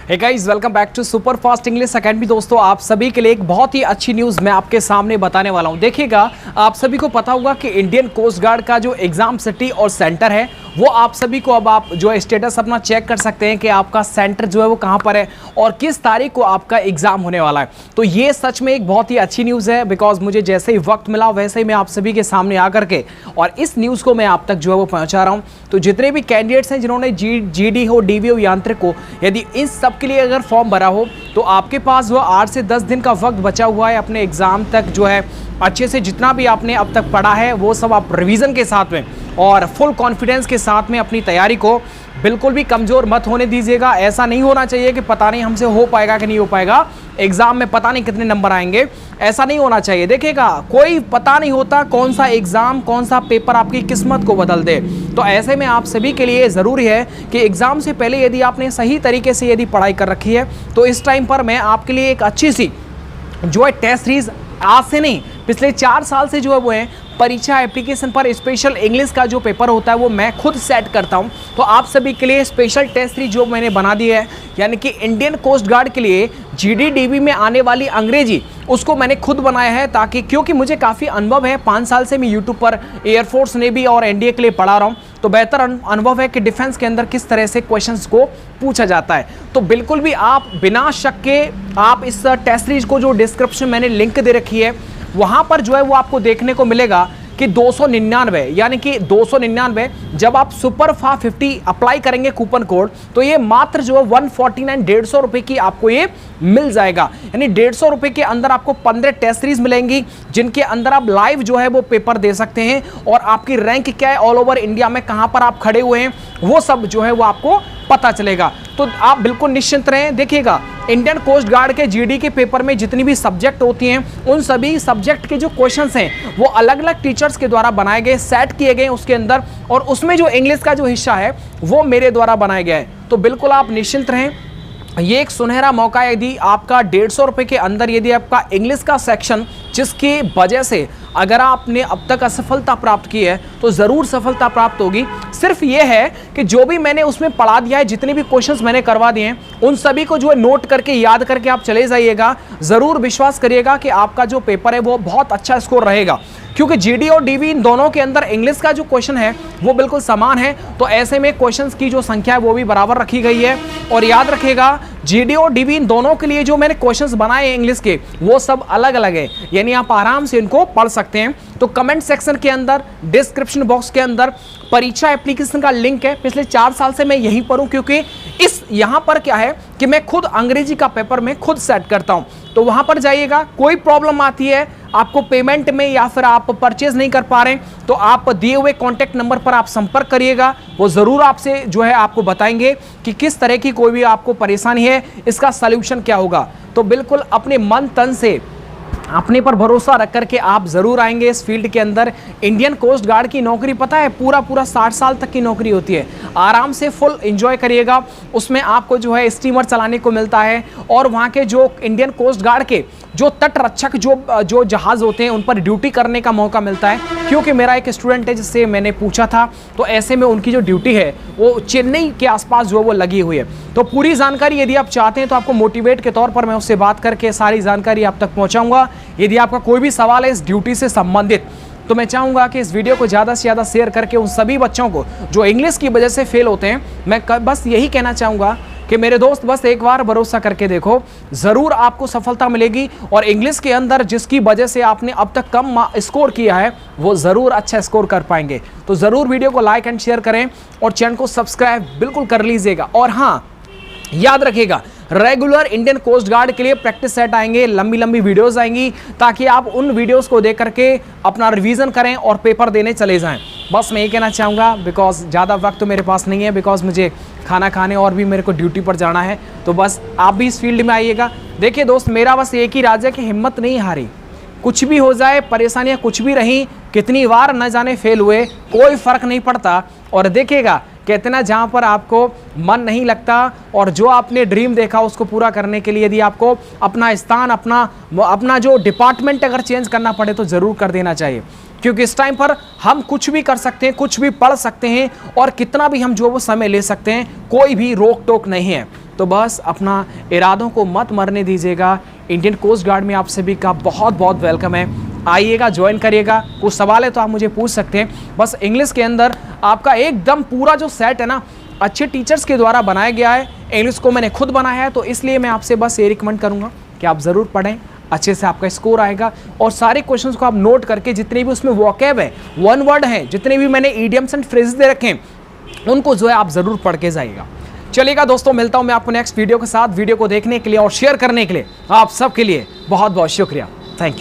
Hey guys, welcome back to super fast English academy. दोस्तों, आप सभी के लिए एक बहुत ही अच्छी न्यूज़ मैं आपके सामने बताने वाला हूं। देखिएगा, आप सभी को पता होगा कि इंडियन कोस्ट गार्ड का जो एग्जाम सिटी और सेंटर है वो आप सभी को अब आप जो है स्टेटस अपना चेक कर सकते हैं कि आपका सेंटर जो है वो कहां पर है और किस तारीख को आपका एग्जाम होने वाला है। तो ये सच में एक बहुत ही अच्छी न्यूज़ है, बिकॉज मुझे जैसे ही वक्त मिला वैसे ही मैं आप सभी के सामने आकर के और इस न्यूज़ को मैं आप तक जो है वो पहुंचा रहा हूं। तो जितने भी कैंडिडेट्स हैं जिन्होंने जीडी हो, डीवी हो, यांत्रिक हो, यदि इन सब के लिए अगर फॉर्म भरा हो तो आपके पास वो 8 से 10 दिन का वक्त बचा हुआ है अपने एग्जाम तक जो है अच्छे से जितना भी आपने अब तक पढ़ा है वो सब आप रिवीजन के साथ में और फुल कॉन्फिडेंस के साथ में अपनी तैयारी को बिल्कुल भी कमज़ोर मत होने दीजिएगा। ऐसा नहीं होना चाहिए कि पता नहीं हमसे हो पाएगा कि नहीं हो पाएगा, एग्जाम में पता नहीं कितने नंबर आएंगे, ऐसा नहीं होना चाहिए। देखिएगा, कोई पता नहीं होता कौन सा एग्जाम, कौन सा पेपर आपकी किस्मत को बदल दे। तो ऐसे में आप सभी के लिए ज़रूरी है कि एग्जाम से पहले यदि आपने सही तरीके से यदि पढ़ाई कर रखी है तो इस टाइम पर मैं आपके लिए एक अच्छी सी जो है टेस्ट सीरीज आज से नहीं पिछले 4 साल से जो है वो है परीक्षा एप्लीकेशन पर स्पेशल इंग्लिश का जो पेपर होता है वो मैं खुद सेट करता हूं। तो आप सभी के लिए स्पेशल टेस्ट सीरीज जो मैंने बना दी है, यानी कि इंडियन कोस्ट गार्ड के लिए जीडी डीवी में आने वाली अंग्रेजी उसको मैंने खुद बनाया है, ताकि क्योंकि मुझे काफ़ी अनुभव है, 5 साल से मैं यूट्यूब पर एयरफोर्स नेवी और एनडीए के लिए पढ़ा रहा हूँ, तो बेहतर अनुभव है कि डिफेंस के अंदर किस तरह से क्वेश्चंस को पूछा जाता है। तो बिल्कुल भी आप बिना शक के आप इस टेस्ट सीरीज को जो डिस्क्रिप्शन मैंने लिंक दे रखी है वहां पर जो है वो आपको देखने को मिलेगा कि 299 यानी कि 299 जब आप सुपर फा 50 अप्लाई करेंगे कूपन कोड तो ये मात्र जो है 149 150 रुपए की आपको ये मिल जाएगा। यानी 150 रुपए के अंदर आपको 15 टेस्ट सीरीज मिलेंगी जिनके अंदर आप लाइव जो है वो पेपर दे सकते हैं और आपकी रैंक क्या है ऑल ओवर इंडिया में, कहां पर आप खड़े हुए हैं वो सब जो है वो आपको पता चलेगा। तो आप बिल्कुल निश्चिंत रहें। देखिएगा, इंडियन कोस्ट गार्ड के जीडी के पेपर में जितनी भी सब्जेक्ट होती हैं उन सभी सब्जेक्ट के जो क्वेश्चंस हैं वो अलग अलग टीचर्स के द्वारा बनाए गए, सेट किए गए उसके अंदर, और उसमें जो इंग्लिश का जो हिस्सा है वो मेरे द्वारा बनाया गया है। तो बिल्कुल आप निश्चिंत रहें, ये एक सुनहरा मौका है। यदि आपका 150 रुपए के अंदर यदि आपका इंग्लिश का सेक्शन जिसकी वजह से अगर आपने अब तक असफलता प्राप्त की है तो ज़रूर सफलता प्राप्त होगी। सिर्फ ये है कि जो भी मैंने उसमें पढ़ा दिया है, जितने भी क्वेश्चंस मैंने करवा दिए हैं उन सभी को जो है नोट करके याद करके आप चले जाइएगा। ज़रूर विश्वास करिएगा कि आपका जो पेपर है वो बहुत अच्छा स्कोर रहेगा, क्योंकि जीडी और डीवी इन दोनों के अंदर इंग्लिश का जो क्वेश्चन है वो बिल्कुल समान है। तो ऐसे में क्वेश्चंस की जो संख्या है वो भी बराबर रखी गई है। और याद रखिएगा, जीडी और डीवी इन दोनों के लिए जो मैंने क्वेश्चंस बनाए हैं इंग्लिश के वो सब अलग अलग है, यानी आप आराम से इनको पढ़ सकते हैं। तो कमेंट सेक्शन के अंदर, डिस्क्रिप्शन बॉक्स के अंदर परीक्षा एप्लीकेशन का लिंक है। पिछले 4 साल से मैं यहीं पर हूं, क्योंकि इस यहां पर क्या है कि मैं खुद अंग्रेजी का पेपर में खुद सेट करता हूं। तो वहां पर जाइएगा, कोई प्रॉब्लम आती है आपको पेमेंट में या फिर आप परचेज नहीं कर पा रहे हैं तो आप दिए हुए कॉन्टैक्ट नंबर पर आप संपर्क करिएगा, वो ज़रूर आपसे जो है आपको बताएंगे कि किस तरह की कोई भी आपको परेशानी है, इसका सल्यूशन क्या होगा। तो बिल्कुल अपने मन तन से अपने पर भरोसा रख करके आप ज़रूर आएंगे इस फील्ड के अंदर। इंडियन कोस्ट गार्ड की नौकरी पता है पूरा 60 साल तक की नौकरी होती है। आराम से फुल एंजॉय करिएगा, उसमें आपको जो है स्टीमर चलाने को मिलता है और वहाँ के जो इंडियन कोस्ट गार्ड के जो तट रक्षक जो जहाज़ होते हैं उन पर ड्यूटी करने का मौका मिलता है। क्योंकि मेरा एक स्टूडेंट है जिससे मैंने पूछा था, तो ऐसे में उनकी जो ड्यूटी है वो चेन्नई के आसपास जो है वो लगी हुई है। तो पूरी जानकारी यदि आप चाहते हैं तो आपको मोटिवेट के तौर पर मैं उससे बात करके सारी जानकारी आप तक पहुँचाऊँगा। यदि आपका कोई भी सवाल है इस ड्यूटी से संबंधित तो मैं चाहूँगा कि इस वीडियो को ज़्यादा से ज़्यादा शेयर करके उन सभी बच्चों को जो इंग्लिश की वजह से फेल होते हैं, मैं बस यही कहना चाहूँगा कि मेरे दोस्त बस एक बार भरोसा करके देखो, ज़रूर आपको सफलता मिलेगी। और इंग्लिश के अंदर जिसकी वजह से आपने अब तक कम स्कोर किया है वो ज़रूर अच्छा स्कोर कर पाएंगे। तो ज़रूर वीडियो को लाइक एंड शेयर करें और चैनल को सब्सक्राइब बिल्कुल कर लीजिएगा। और हाँ, याद रखिएगा, रेगुलर इंडियन कोस्ट गार्ड के लिए प्रैक्टिस सेट आएंगे, लंबी लंबी वीडियोस आएंगी, ताकि आप उन वीडियोस को देख करके अपना रिवीजन करें और पेपर देने चले जाएं। बस मैं ये कहना चाहूँगा, बिकॉज ज़्यादा वक्त तो मेरे पास नहीं है, बिकॉज मुझे खाना खाने और भी मेरे को ड्यूटी पर जाना है। तो बस आप भी इस फील्ड में आइएगा। देखिए दोस्त, मेरा बस एक ही राज है कि हिम्मत नहीं हारी, कुछ भी हो जाए, परेशानियाँ कुछ भी रहीं, कितनी बार न जाने फेल हुए, कोई फ़र्क नहीं पड़ता। और देखिएगा, कहते ना, जहाँ पर आपको मन नहीं लगता और जो आपने ड्रीम देखा उसको पूरा करने के लिए यदि आपको अपना स्थान, अपना जो डिपार्टमेंट अगर चेंज करना पड़े तो ज़रूर कर देना चाहिए। क्योंकि इस टाइम पर हम कुछ भी कर सकते हैं, कुछ भी पढ़ सकते हैं और कितना भी हम जो वो समय ले सकते हैं, कोई भी रोक टोक नहीं है। तो बस अपना इरादों को मत मरने दीजिएगा। इंडियन कोस्ट गार्ड में आप सभी का बहुत बहुत वेलकम है। आइएगा, ज्वाइन करिएगा। कुछ सवाल है तो आप मुझे पूछ सकते हैं। बस इंग्लिश के अंदर आपका एकदम पूरा जो सेट है ना, अच्छे टीचर्स के द्वारा बनाया गया है। इंग्लिश को मैंने खुद बनाया है, तो इसलिए मैं आपसे बस ये रिकमेंड करूँगा कि आप ज़रूर पढ़ें, अच्छे से आपका स्कोर आएगा। और सारे क्वेश्चंस को आप नोट करके, जितने भी उसमें वोकैब है, वन वर्ड है, जितने भी मैंने ईडियम्स एंड फ्रेजेस दे रखे हैं, उनको जो है आप ज़रूर पढ़ के जाइएगा। चलिएगा दोस्तों, मिलता हूं मैं आपको नेक्स्ट वीडियो के साथ। वीडियो को देखने के लिए और शेयर करने के लिए आप सबके लिए बहुत बहुत शुक्रिया।